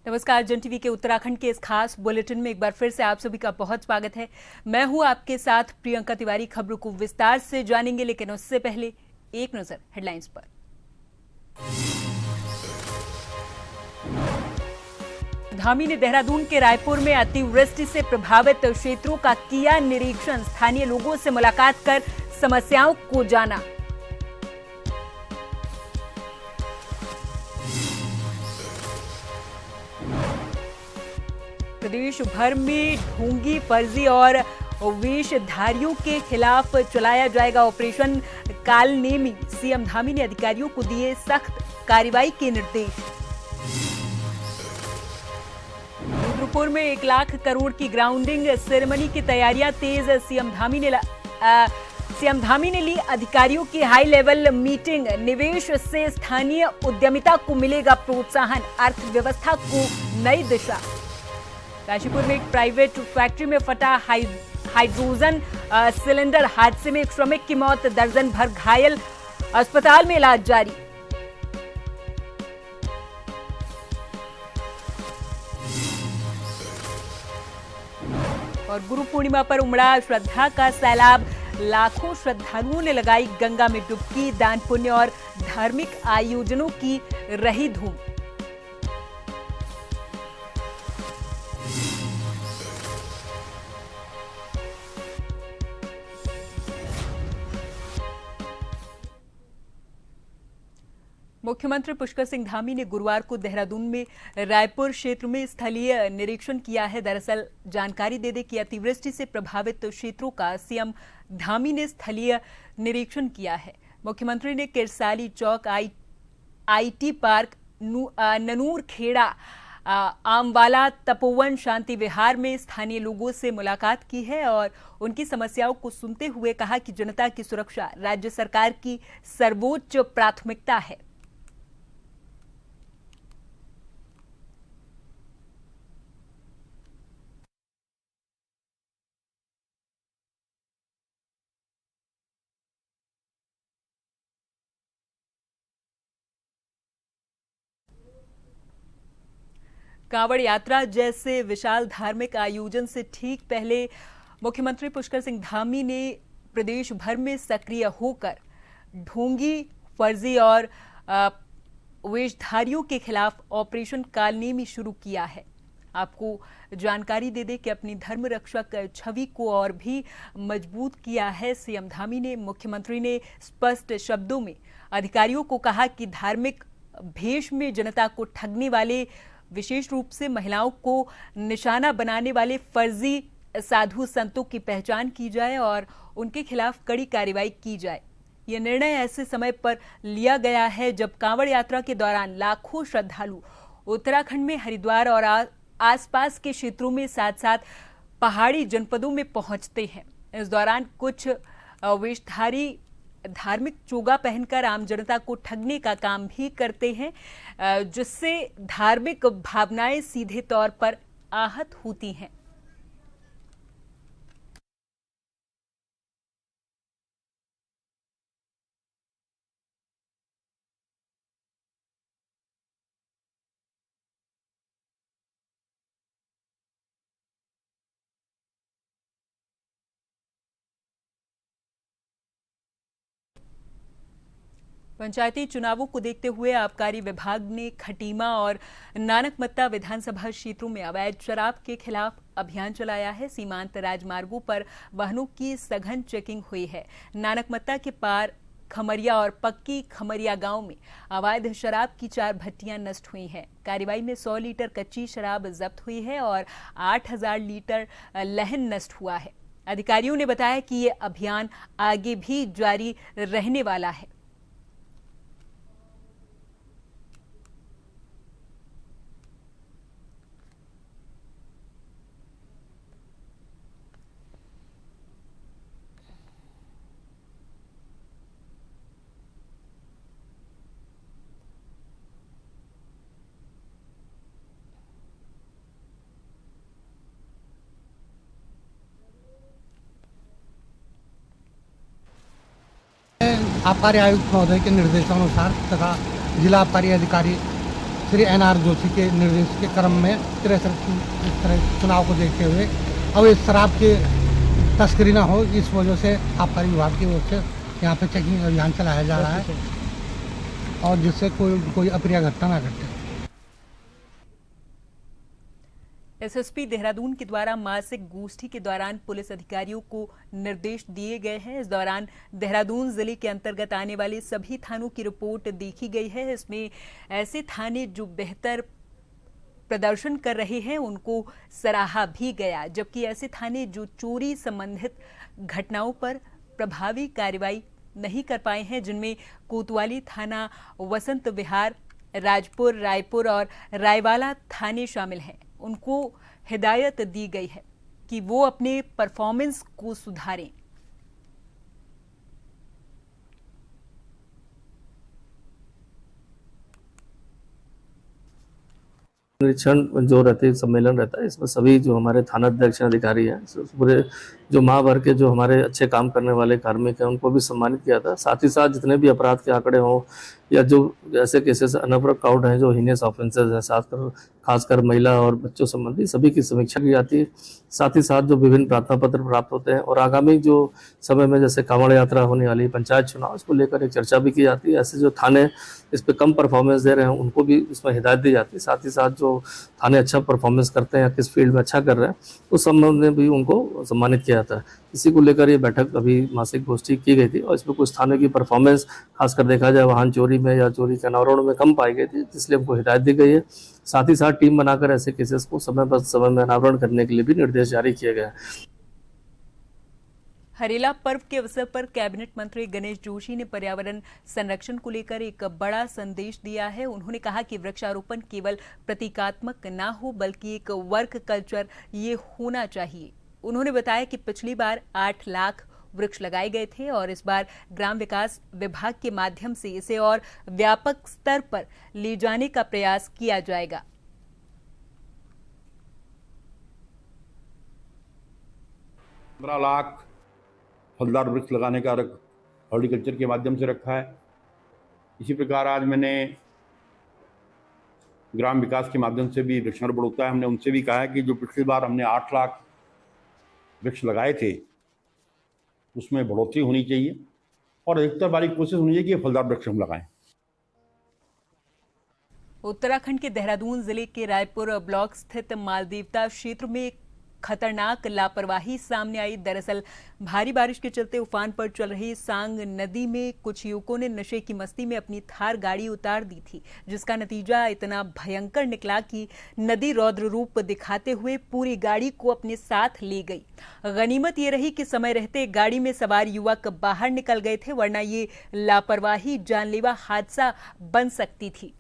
नमस्कार। जन टीवी के उत्तराखंड के इस खास बुलेटिन में एक बार फिर से आप सभी का बहुत स्वागत है। मैं हूं आपके साथ प्रियंका तिवारी। खबरों को विस्तार से जानेंगे, लेकिन उससे पहले एक नजर हेडलाइंस पर। धामी ने देहरादून के रायपुर में अतिवृष्टि से प्रभावित क्षेत्रों का किया निरीक्षण। स्थानीय लोगों से मुलाकात कर समस्याओं को जाना। प्रदेश भर में ढोंगी, फर्जी और वेशधारियों के खिलाफ चलाया जाएगा ऑपरेशन कालनेमी। सीएम धामी ने अधिकारियों को दिए सख्त कार्रवाई के निर्देश। रुद्रपुर में 1 लाख करोड़ की ग्राउंडिंग सेरेमनी की तैयारियां तेज। सीएम धामी ने ली अधिकारियों की हाई लेवल मीटिंग। निवेश से स्थानीय उद्यमिता को मिलेगा प्रोत्साहन, अर्थव्यवस्था को नई दिशा। काशीपुर में एक प्राइवेट फैक्ट्री में फटा हाइड्रोजन सिलेंडर। हादसे में एक श्रमिक की मौत, दर्जन भर घायल, अस्पताल में इलाज जारी। और गुरु पूर्णिमा पर उमड़ा श्रद्धा का सैलाब। लाखों श्रद्धालुओं ने लगाई गंगा में डुबकी। दान पुण्य और धार्मिक आयोजनों की रही धूम। मुख्यमंत्री पुष्कर सिंह धामी ने गुरुवार को देहरादून में रायपुर क्षेत्र में स्थलीय निरीक्षण किया है। दरअसल जानकारी दे दें कि अतिवृष्टि से प्रभावित क्षेत्रों का सीएम धामी ने स्थलीय निरीक्षण किया है। मुख्यमंत्री ने किरसाली चौक, आईटी पार्क, ननूर खेड़ा, आमवाला, तपोवन, शांति विहार में स्थानीय लोगों से मुलाकात की है और उनकी समस्याओं को सुनते हुए कहा कि जनता की सुरक्षा राज्य सरकार की सर्वोच्च प्राथमिकता है। कांवड़ यात्रा जैसे विशाल धार्मिक आयोजन से ठीक पहले मुख्यमंत्री पुष्कर सिंह धामी ने प्रदेश भर में सक्रिय होकर ढोंगी, फर्जी और वेशधारियों के खिलाफ ऑपरेशन कालनेमी शुरू किया है। आपको जानकारी दे दें कि अपनी धर्म रक्षक छवि को और भी मजबूत किया है। सीएम धामी ने मुख्यमंत्री ने स्पष्ट शब्दों में अधिकारियों को कहा कि धार्मिक भेष में जनता को ठगने वाले, विशेष रूप से महिलाओं को निशाना बनाने वाले फर्जी साधु संतों की पहचान की जाए और उनके खिलाफ कड़ी कार्रवाई की जाए। यह निर्णय ऐसे समय पर लिया गया है जब कांवड़ यात्रा के दौरान लाखों श्रद्धालु उत्तराखंड में हरिद्वार और आसपास के क्षेत्रों में साथ साथ पहाड़ी जनपदों में पहुंचते हैं। इस दौरान कुछ वेशधारी धार्मिक चोगा पहनकर आम जनता को ठगने का काम भी करते हैं, जिससे धार्मिक भावनाएं सीधे तौर पर आहत होती हैं। पंचायती चुनावों को देखते हुए आबकारी विभाग ने खटीमा और नानकमत्ता विधानसभा क्षेत्रों में अवैध शराब के खिलाफ अभियान चलाया है। सीमांत राजमार्गों पर वाहनों की सघन चेकिंग हुई है। नानकमत्ता के पार खमरिया और पक्की खमरिया गांव में अवैध शराब की 4 भट्टियां नष्ट हुई हैं। कार्रवाई में 100 लीटर कच्ची शराब जब्त हुई है और 8000 लीटर लहन नष्ट हुआ है। अधिकारियों ने बताया कि ये अभियान आगे भी जारी रहने वाला है। आबकारी आयुक्त महोदय के निर्देशानुसार तथा जिला आबकारी अधिकारी श्री NR जोशी के निर्देश के क्रम में 63 चुनाव को देखते हुए अब इस शराब की तस्करी न हो, इस वजह से आबकारी विभाग की ओर से यहाँ पे चेकिंग अभियान चलाया जा रहा है और जिससे कोई अप्रिय घटना ना घटे। एसएसपी देहरादून के द्वारा मासिक गोष्ठी के दौरान पुलिस अधिकारियों को निर्देश दिए गए हैं। इस दौरान देहरादून जिले के अंतर्गत आने वाले सभी थानों की रिपोर्ट देखी गई है। इसमें ऐसे थाने जो बेहतर प्रदर्शन कर रहे हैं उनको सराहा भी गया, जबकि ऐसे थाने जो चोरी संबंधित घटनाओं पर प्रभावी कार्रवाई नहीं कर पाए हैं, जिनमें कोतवाली थाना, वसंत विहार, राजपुर, रायपुर और रायवाला थाने शामिल हैं, उनको हिदायत दी गई है कि वो अपने परफॉर्मेंस को सुधारें। निरीक्षण जो रहते सम्मेलन रहता है, इसमें सभी जो हमारे थानाध्यक्ष अधिकारी हैं, पूरे जो माह भर के जो हमारे अच्छे काम करने वाले कार्मिक हैं उनको भी सम्मानित किया था। साथ ही साथ जितने भी अपराध के आंकड़े हों या जो ऐसे केसेस अनवर्क आउट हैं जो हीनियस ऑफेंसेस हैं, खासकर महिला और बच्चों संबंधी सभी की समीक्षा की जाती है। साथ ही साथ जो विभिन्न प्रार्थना पत्र प्राप्त होते हैं और आगामी जो समय में जैसे कांवड़ यात्रा होने वाली, पंचायत चुनाव, इसको लेकर एक चर्चा भी की जाती है। ऐसे जो थाने इस पे कम परफॉर्मेंस दे रहे हैं उनको भी इसमें हिदायत दी जाती है। साथ ही साथ जो थाने अच्छा परफॉर्मेंस करते हैं या किस फील्ड में अच्छा कर रहे हैं उस संबंध में भी उनको सम्मानित किया जाता है। इसी को लेकर ये बैठक अभी मासिक गोष्ठी की गई थी और इसमें कुछ थानों की परफॉर्मेंस खासकर देखा जाए वाहन चोरी में या चोरी के अनावरण में कम पाई गई थी, इसलिए हमको हिदायत दी गई है। साथ ही साथ टीम बनाकर ऐसे केसेस को समय पर समय में अनावरण करने के लिए भी निर्देश जारी किए गए। हरेला पर्व के अवसर पर कैबिनेट मंत्री गणेश जोशी ने पर्यावरण संरक्षण को लेकर एक बड़ा संदेश दिया है। उन्होंने कहा कि वृक्षारोपण केवल प्रतीकात्मक ना हो बल्कि एक वर्क कल्चर ये होना चाहिए। उन्होंने बताया कि पिछली बार 8 लाख वृक्ष लगाए गए थे और इस बार ग्राम विकास विभाग के माध्यम से इसे और व्यापक स्तर पर ले जाने का प्रयास किया जाएगा। 15 लाख फलदार वृक्ष लगाने का हॉर्टिकल्चर के माध्यम से रखा है। इसी प्रकार आज मैंने ग्राम विकास के माध्यम से भी वृक्षारोपण होता है। हमने उनसे भी कहा है कि जो पिछली बार हमने 8 लाख वृक्ष लगाए थे उसमें बढ़ोतरी होनी चाहिए और अधिकतर बारी कोशिश होनी चाहिए कि फलदार वृक्ष हम लगाएं। उत्तराखंड के देहरादून जिले के रायपुर ब्लॉक स्थित मालदेवता क्षेत्र में खतरनाक लापरवाही सामने आई। दरअसल भारी बारिश के चलते उफान पर चल रही सांग नदी में कुछ युवकों ने नशे की मस्ती में अपनी थार गाड़ी उतार दी थी, जिसका नतीजा इतना भयंकर निकला कि नदी रौद्र रूप दिखाते हुए पूरी गाड़ी को अपने साथ ले गई। गनीमत ये रही कि समय रहते गाड़ी में सवार युवक बाहर निकल गए थे, वरना ये लापरवाही जानलेवा हादसा बन सकती थी।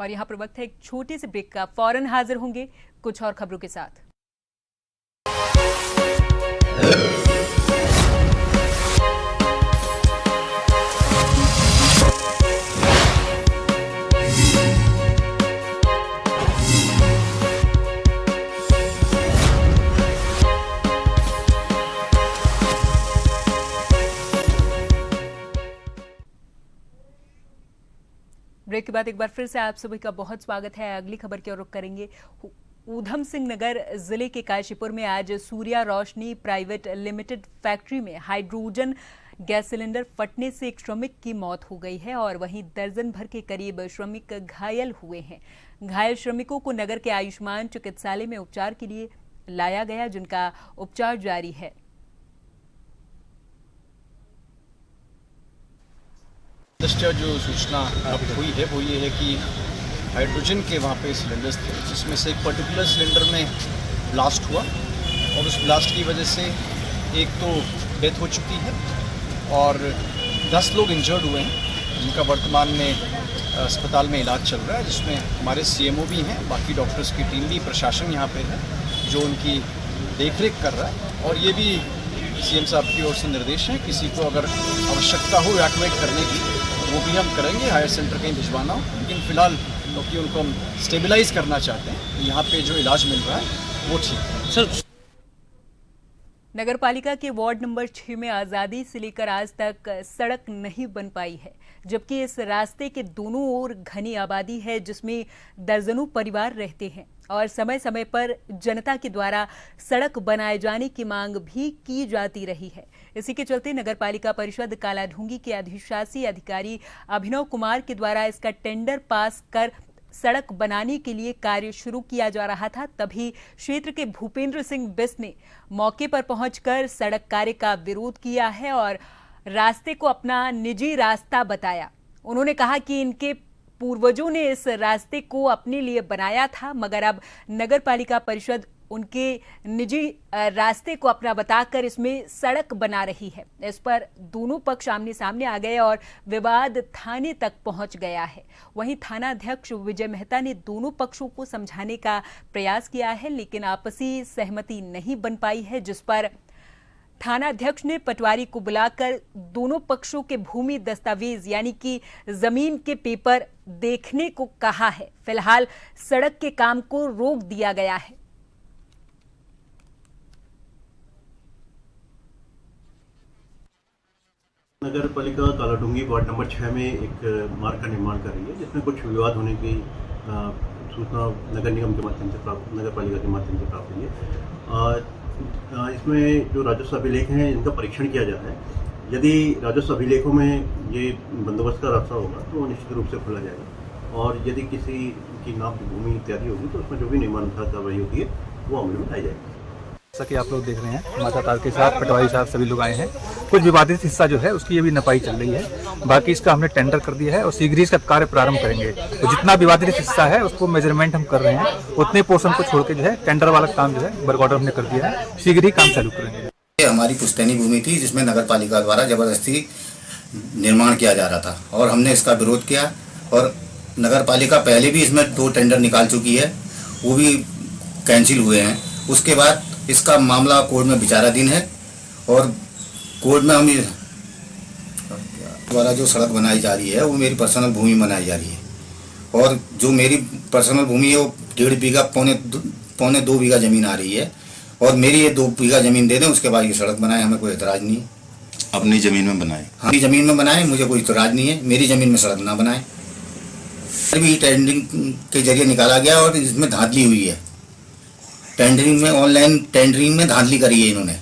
और यहाँ पर वक्त है एक छोटे से ब्रेक का। फौरन हाजिर होंगे कुछ और खबरों के साथ। ब्रेक के बाद एक बार फिर से आप सभी का बहुत स्वागत है। अगली खबर की ओर रुख करेंगे। ऊधम सिंह नगर जिले के काशीपुर में आज सूर्या रोशनी प्राइवेट लिमिटेड फैक्ट्री में हाइड्रोजन गैस सिलेंडर फटने से एक श्रमिक की मौत हो गई है और वहीं दर्जन भर के करीब श्रमिक घायल हुए हैं। घायल श्रमिकों को नगर के आयुष्मान चिकित्सालय में उपचार के लिए लाया गया, जिनका उपचार जारी है। जो सूचना प्राप्त हुई है वो ये है कि हाइड्रोजन के वहाँ पे सिलेंडर्स थे, जिसमें से एक पर्टिकुलर सिलेंडर में ब्लास्ट हुआ और उस ब्लास्ट की वजह से एक तो डेथ हो चुकी है और 10 लोग इंजर्ड हुए हैं, जिनका वर्तमान में अस्पताल में इलाज चल रहा है, जिसमें हमारे CMO भी हैं, बाकी डॉक्टर्स की टीम भी, प्रशासन यहाँ पे है जो उनकी देखरेख कर रहा है। और ये भी CM साहब की ओर से निर्देश है, किसी को अगर आवश्यकता हो इवैक्यूएट करने की वो भी हम करेंगे, हायर सेंटर कहीं भिजवाना हो। लेकिन फिलहाल क्योंकि उनको हम स्टेबलाइज करना चाहते हैं, यहाँ पे जो इलाज मिल रहा है वो ठीक है। सर, नगरपालिका के वार्ड नंबर 6 में आज़ादी से लेकर आज तक सड़क नहीं बन पाई है, जबकि इस रास्ते के दोनों ओर घनी आबादी है जिसमें दर्जनों परिवार रहते हैं और समय समय पर जनता के द्वारा सड़क बनाए जाने की मांग भी की जाती रही है। इसी के चलते नगरपालिका परिषद कालाढूंगी के अधिशासी अधिकारी अभिनव कुमार के द्वारा इसका टेंडर पास कर सड़क बनाने के लिए कार्य शुरू किया जा रहा था। तभी क्षेत्र के भूपेंद्र सिंह बिस्ट ने मौके पर पहुंचकर सड़क कार्य का विरोध किया है और रास्ते को अपना निजी रास्ता बताया। उन्होंने कहा कि इनके पूर्वजों ने इस रास्ते को अपने लिए बनाया था, मगर अब नगरपालिका परिषद उनके निजी रास्ते को अपना बताकर इसमें सड़क बना रही है। इस पर दोनों पक्ष आमने सामने आ गए और विवाद थाने तक पहुंच गया है। वहीं थाना अध्यक्ष विजय मेहता ने दोनों पक्षों को समझाने का प्रयास किया है, लेकिन आपसी सहमति नहीं बन पाई है, जिस पर थाना अध्यक्ष ने पटवारी को बुलाकर दोनों पक्षों के भूमि दस्तावेज यानी कि जमीन के पेपर देखने को कहा है। फिलहाल सड़क के काम को रोक दिया गया है। नगर पालिका कालाढूंगी वार्ड नंबर 6 में एक मार्ग का निर्माण कर रही है, जिसमें कुछ विवाद होने की सूचना नगर निगम के माध्यम से प्राप्त, नगर पालिका के माध्यम से प्राप्त हुई है। इसमें जो राजस्व अभिलेख हैं इनका परीक्षण किया जा रहा है। यदि राजस्व अभिलेखों में ये बंदोबस्त का रास्ता होगा तो वो निश्चित रूप से खोला जाएगा, और यदि किसी की नाप भूमि इत्यादि होगी तो उसमें जो भी नियमानुसार कार्रवाई होती है वो अमल में लाई जाएगी। जैसा कि आप लोग देख रहे हैं, मातातार के साथ पटवारी साहब सभी लोग आए हैं। कुछ विवादित हिस्सा जो है उसकी अभी नपाई चल रही है, बाकी इसका हमने टेंडर कर दिया है और शीघ्र ही इसका कार्य प्रारंभ करेंगे। तो जितना विवादित हिस्सा है उसको मेजरमेंट हम कर रहे हैं, उतने पोर्शन को छोड़ के जो है टेंडर वाला काम जो है वर्क ऑर्डर हमने कर दिया है, शीघ्र ही काम चालू करेंगे। ये हमारी पुश्तैनी भूमि थी जिसमें नगर पालिका द्वारा जबरदस्ती निर्माण किया जा रहा था और हमने इसका विरोध किया, और नगर पालिका पहले भी इसमें 2 टेंडर निकाल चुकी है, वो भी कैंसिल हुए हैं। उसके बाद इसका मामला कोर्ट में विचाराधीन है और कोर्ट में हम द्वारा जो सड़क बनाई जा रही है वो मेरी पर्सनल भूमि में बनाई जा रही है, और जो मेरी पर्सनल भूमि है वो 1.5 बीघा पौने 2 बीघा जमीन आ रही है, और मेरी ये 2 बीघा जमीन दे दें, उसके बाद ये सड़क बनाए, हमें कोई एतराज़ नहीं है। अपनी ज़मीन में बनाए? हाँ, अपनी ज़मीन में बनाए, मुझे कोई एतराज़ नहीं है, मेरी ज़मीन में सड़क ना बनाए। भी टेंडरिंग के जरिए निकाला गया और इसमें धांधली हुई है, टेंडरिंग में, ऑनलाइन टेंडरिंग में धांधली करी है इन्होंने।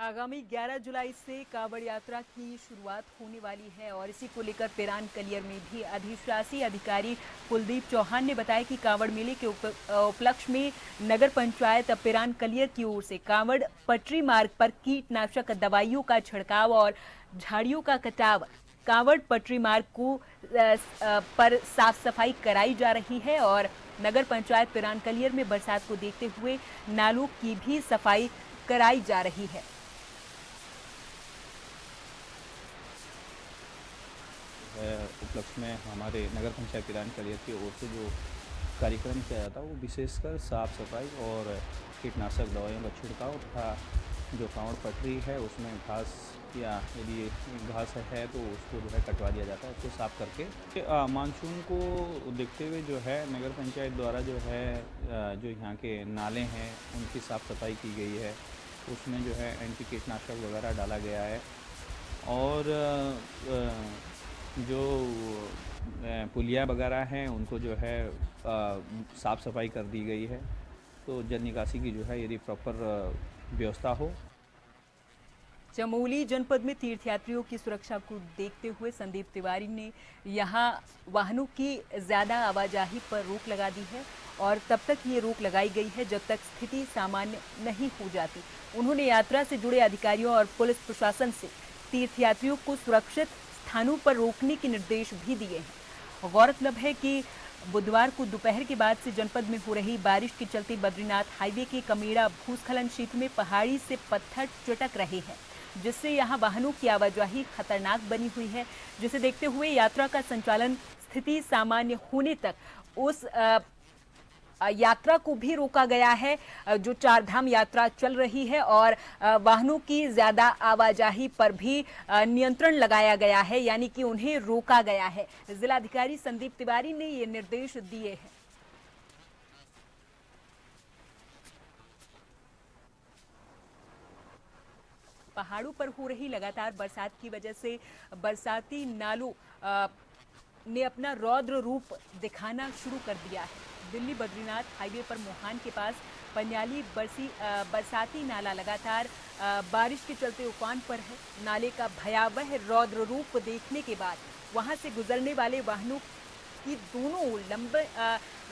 आगामी 11 जुलाई से कांवड़ यात्रा की शुरुआत होने वाली है और इसी को लेकर पिरान कलियर में भी अधिशासी अधिकारी कुलदीप चौहान ने बताया कि कांवड़ मेले के उपलक्ष्य में नगर पंचायत पिरान कलियर की ओर से कांवड़ पटरी मार्ग पर कीटनाशक दवाइयों का छिड़काव और झाड़ियों का कटाव, कांवड़ पटरी मार्ग को पर साफ सफाई कराई जा रही है और नगर पंचायत पिरान कलियर में बरसात को देखते हुए नालों की भी सफाई कराई जा रही है। उपलक्ष्य में हमारे नगर पंचायत पिरान कलियर की ओर से जो कार्यक्रम किया जाता है वो विशेषकर साफ सफाई और कीटनाशक दवाइयों का छिड़काव तथा जो कांवड़ पटरी है उसमें घास या यदि घास है तो उसको जो है कटवा दिया जाता है, उसको साफ़ करके। मानसून को देखते हुए जो है नगर पंचायत द्वारा जो है जो यहाँ के नाले हैं उनकी साफ़ सफाई की गई है, उसमें जो है एंटी कीटनाशक वगैरह डाला गया है, और जो पुलिया वगैरह हैं उनको जो है साफ़ सफाई कर दी गई है, तो जल निकासी की जो है यदि प्रॉपर व्यवस्था हो। चमोली जनपद में तीर्थयात्रियों की सुरक्षा को देखते हुए संदीप तिवारी ने यहां वाहनों की ज़्यादा आवाजाही पर रोक लगा दी है और तब तक ये रोक लगाई गई है जब तक स्थिति सामान्य नहीं हो जाती। उन्होंने यात्रा से जुड़े अधिकारियों और पुलिस प्रशासन से तीर्थयात्रियों को सुरक्षित स्थानों पर रोकने के निर्देश भी दिए हैं। गौरतलब है कि बुधवार को दोपहर के बाद से जनपद में हो रही बारिश के चलते बद्रीनाथ हाईवे के कमेड़ा भूस्खलन क्षेत्र में पहाड़ी से पत्थर चटक रहे हैं, जिससे यहां वाहनों की आवाजाही खतरनाक बनी हुई है, जिसे देखते हुए यात्रा का संचालन स्थिति सामान्य होने तक उस यात्रा को भी रोका गया है जो 4 धाम यात्रा चल रही है, और वाहनों की ज्यादा आवाजाही पर भी नियंत्रण लगाया गया है, यानी कि उन्हें रोका गया है। जिलाधिकारी संदीप तिवारी ने ये निर्देश दिए हैं। पहाड़ों पर हो रही लगातार बरसात की वजह से बरसाती नालों ने अपना रौद्र रूप दिखाना शुरू कर दिया है। दिल्ली बद्रीनाथ हाईवे पर मोहान के पास पन्याली बरसाती नाला लगातार बारिश के चलते उफान पर है। नाले का भयावह रौद्र रूप देखने के बाद वहां से गुजरने वाले वाहनों की दोनों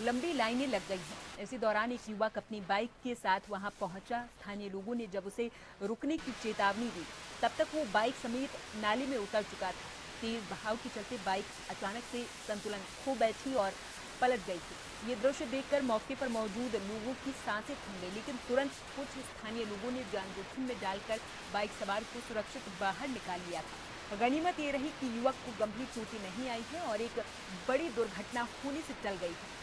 लंबी लाइनें लग गई हैं। इसी दौरान एक युवक अपनी बाइक के साथ वहां पहुंचा। स्थानीय लोगों ने जब उसे रुकने की चेतावनी दी तब तक वो बाइक समेत नाले में उतर चुका था। तेज बहाव के चलते बाइक अचानक से संतुलन खो बैठी और पलट गई थी। ये दृश्य देखकर मौके पर मौजूद लोगों की सांसें थम गई, लेकिन तुरंत कुछ स्थानीय लोगों ने जान जोखिम में डालकर बाइक सवार को सुरक्षित बाहर निकाल लिया था। गनीमत ये रही कि युवक को गंभीर चोटें नहीं आई है और एक बड़ी दुर्घटना होने से टल गई है।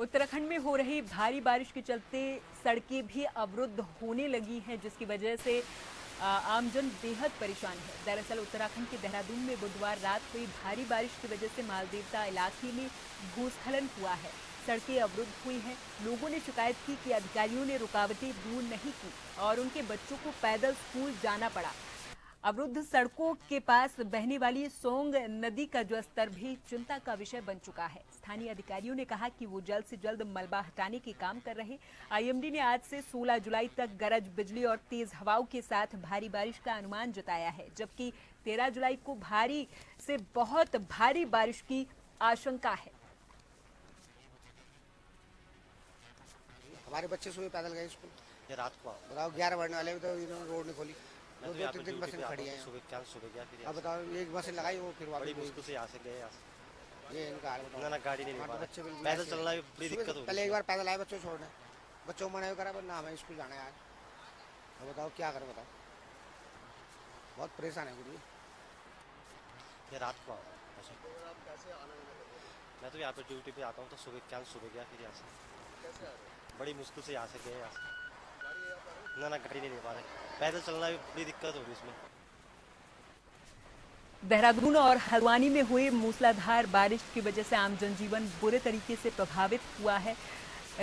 उत्तराखंड में हो रही भारी बारिश के चलते सड़कें भी अवरुद्ध होने लगी हैं, जिसकी वजह से आमजन बेहद परेशान है। दरअसल उत्तराखंड के देहरादून में बुधवार रात हुई भारी बारिश की वजह से मालदेवता इलाके में भूस्खलन हुआ है। सड़कें अवरुद्ध हुई हैं। लोगों ने शिकायत की कि अधिकारियों ने रुकावटें दूर नहीं की और उनके बच्चों को पैदल स्कूल जाना पड़ा। अवरुद्ध सड़कों के पास बहने वाली सोंग नदी का जलस्तर भी चिंता का विषय बन चुका है। स्थानीय अधिकारियों ने कहा कि वो जल्द से जल्द मलबा हटाने के काम कर रहे। आईएमडी ने आज से 16 जुलाई तक गरज बिजली और तेज हवाओं के साथ भारी बारिश का अनुमान जताया है, जबकि 13 जुलाई को भारी से बहुत भारी बारिश की आशंका है। हमारे बच्चे सुबह पैदल गए स्कूल, ये रात को बताओ 11 बढ़ने वाले तो इन्होंने रोड नहीं खोली। दो तीन दिन बसें खड़ी हैं। सुबह गया फिर अब बताओ एक बसें लगाई वो फिर बड़ी मुश्किल से यहाँ से गए। ये इनका हाल बताओ। ना गाड़ी नहीं मिल बच्चे पैदल चलना भी बड़ी दिक्कत होगी। पहले एक बार पैदल आए बच्चों छोड़ने, बच्चों को मना करा ना हमें स्कूल जाना है आज। अब बताओ क्या करें, बताओ बहुत परेशान है गुरु। ये रात को मैं तो यहाँ पे ड्यूटी पे आता हूँ तो सुबह गया फिर यहाँ से बड़ी मुश्किल से यहाँ से गए। यहाँ से ना गाड़ी नहीं ले पा रहे, पैदल चलना भी बड़ी दिक्कत होगी इसमें। देहरादून और हल्द्वानी में हुए मूसलाधार बारिश की वजह से आम जनजीवन बुरे तरीके से प्रभावित हुआ है।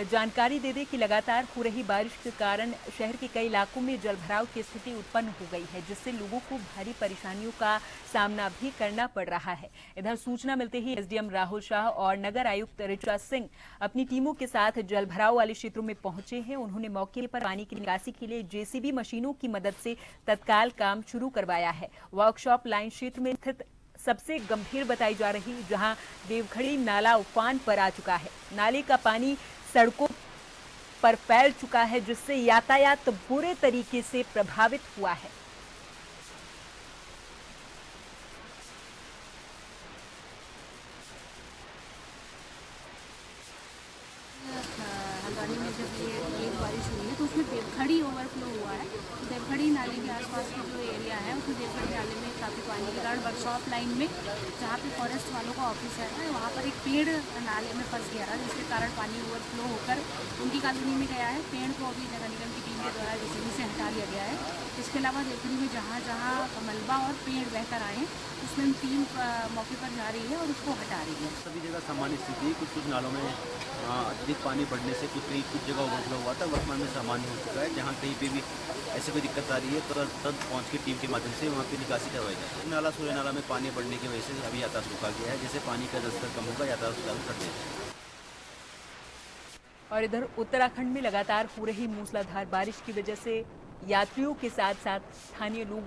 जानकारी दे दें कि लगातार हो रही बारिश के कारण शहर के कई इलाकों में जलभराव की स्थिति उत्पन्न हो गई है, जिससे लोगों को भारी परेशानियों का सामना भी करना पड़ रहा है। इधर सूचना मिलते ही एसडीएम राहुल शाह और नगर आयुक्त ऋचा सिंह अपनी टीमों के साथ जलभराव वाले क्षेत्रों में पहुंचे हैं। उन्होंने मौके पर पानी की निकासी के लिए जेसीबी मशीनों की मदद से तत्काल काम शुरू करवाया है। वर्कशॉप लाइन क्षेत्र में स्थित सबसे गंभीर बताई जा रही जहां देवखड़ी नाला उफान पर आ चुका है। नाले का पानी सड़कों पर फैल चुका है, जिससे यातायात बुरे तरीके से प्रभावित हुआ है। हल्द्वानी में जब ये बारिश हुई है तो उसमें देवखड़ी ओवरफ्लो हुआ है। देवखड़ी नाले के आसपास का जो एरिया है उसमें देवखड़ी नाले में काफ़ी पानी के कारण वर्कशॉप लाइन में जहाँ पे फॉरेस्ट वालों का ऑफिस है वहाँ पर एक पेड़ नाले में फंस गया था, जिसके कारण पानी ओवरफ्लो होकर उनकी कॉलोनी में गया है। पेड़ को अभी नगर निगम की टीम के द्वारा जेसीबी से हटा लिया गया है। इसके अलावा देवखड़ी में जहाँ जहाँ मलबा और पेड़ बहकर आए उसमें टीम मौके पर जा रही है और उसको हटा रही है। सभी जगह सामान्य स्थिति है। कुछ नालों में अधिक पानी बढ़ने से कुछ जगह ओवरफ्लो हुआ था, वर्तमान में सामान्य हो चुका है। जहाँ कहीं पे भी ऐसे कोई दिक्कत आ रही है तो तब पहुँच के टीम के माध्यम से वहाँ पे निकासी करवाई जाए। नाला सूर्य नाला में पानी बढ़ने की वजह से अभी यातायात रुका गया है। जैसे पानी का जलस्तर कम होगा यातायात चालू कर देंगे। और इधर उत्तराखंड में लगातार हो रही मूसलाधार बारिश की वजह से यात्रियों के साथ साथ स्थानीय लोग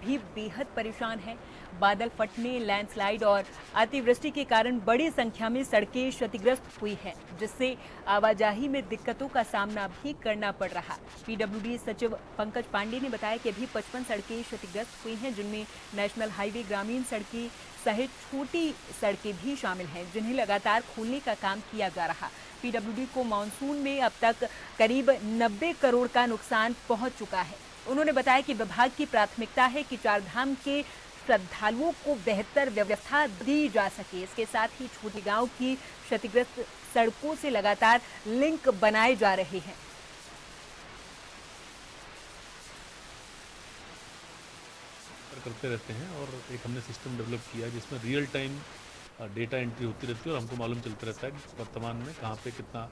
भी बेहद परेशान हैं। बादल फटने, लैंडस्लाइड और अतिवृष्टि के कारण बड़ी संख्या में सड़कें क्षतिग्रस्त हुई हैं, जिससे आवाजाही में दिक्कतों का सामना भी करना पड़ रहा। पीडब्ल्यूडी सचिव पंकज पांडे ने बताया कि अभी 55 सड़कें क्षतिग्रस्त हुई हैं, जिनमें नेशनल हाईवे, ग्रामीण सड़कें सहित छोटी सड़कें भी शामिल हैं, जिन्हें लगातार खोलने का काम किया जा रहा। पीडब्ल्यूडी को मानसून में अब तक करीब 90 करोड़ का नुकसान पहुंच चुका है। उन्होंने बताया कि विभाग की प्राथमिकता है कि चारधाम के श्रद्धालुओं को बेहतर व्यवस्था दी जा सके। इसके साथ ही छोटे गांव की क्षतिग्रस्त सड़कों से लगातार लिंक बनाए जा रहे हैं। करते रहते हैं और एक हमने सिस्टम डेवलप किया जिसमें रियल टाइम डेटा एंट्री होती रहती है और हमको मालूम चलता रहता है कि वर्तमान में कहाँ पे कितना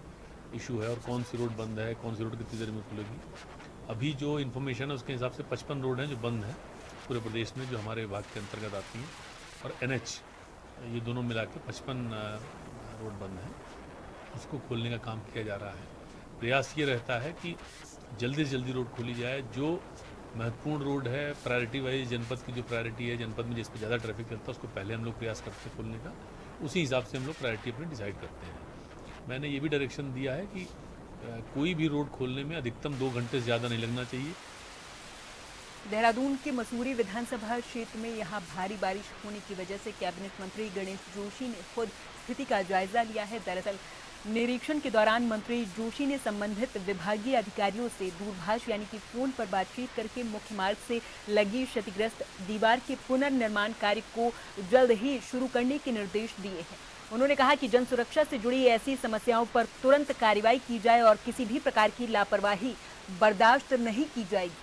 इशू है और कौन सी रोड बंद है, कौन सी रोड कितनी देर में खुलेगी। अभी जो इन्फॉर्मेशन है उसके हिसाब से 55 रोड हैं जो बंद हैं पूरे प्रदेश में, जो हमारे विभाग के अंतर्गत आती हैं, और NH ये दोनों मिला के 55 रोड बंद हैं। उसको खोलने का काम किया जा रहा है। प्रयास ये रहता है कि जल्दी से जल्दी रोड खोली जाए। जो महत्वपूर्ण रोड है, प्रायोरिटी वाइज जनपद की जो प्रायोरिटी है, जनपद में जिस पर ज़्यादा ट्रैफिक चलता है उसको पहले हम लोग प्रयास करते हैं खोलने का, उसी हिसाब से हम लोग प्रायोरिटी अपनी डिसाइड करते हैं। मैंने ये भी डायरेक्शन दिया है कि कोई भी रोड खोलने में अधिकतम 2 घंटे से ज़्यादा नहीं लगना चाहिए। देहरादून के मसूरी विधानसभा क्षेत्र में यहां भारी बारिश होने की वजह से कैबिनेट मंत्री गणेश जोशी ने खुद स्थिति का जायजा लिया है। दरअसल निरीक्षण के दौरान मंत्री जोशी ने संबंधित विभागीय अधिकारियों से दूरभाष यानी कि फोन पर बातचीत करके मुख्य मार्ग से लगी क्षतिग्रस्त दीवार के पुनर्निर्माण कार्य को जल्द ही शुरू करने के निर्देश दिए हैं। उन्होंने कहा कि जन सुरक्षा से जुड़ी ऐसी समस्याओं पर तुरंत कार्रवाई की जाए और किसी भी प्रकार की लापरवाही बर्दाश्त नहीं की जाएगी।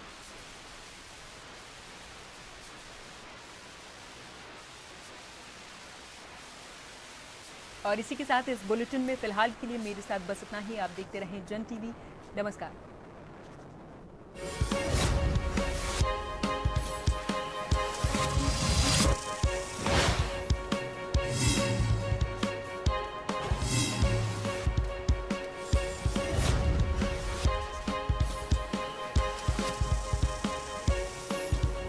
और इसी के साथ इस बुलेटिन में फिलहाल के लिए मेरे साथ बस इतना ही। आप देखते रहें जन टीवी। नमस्कार।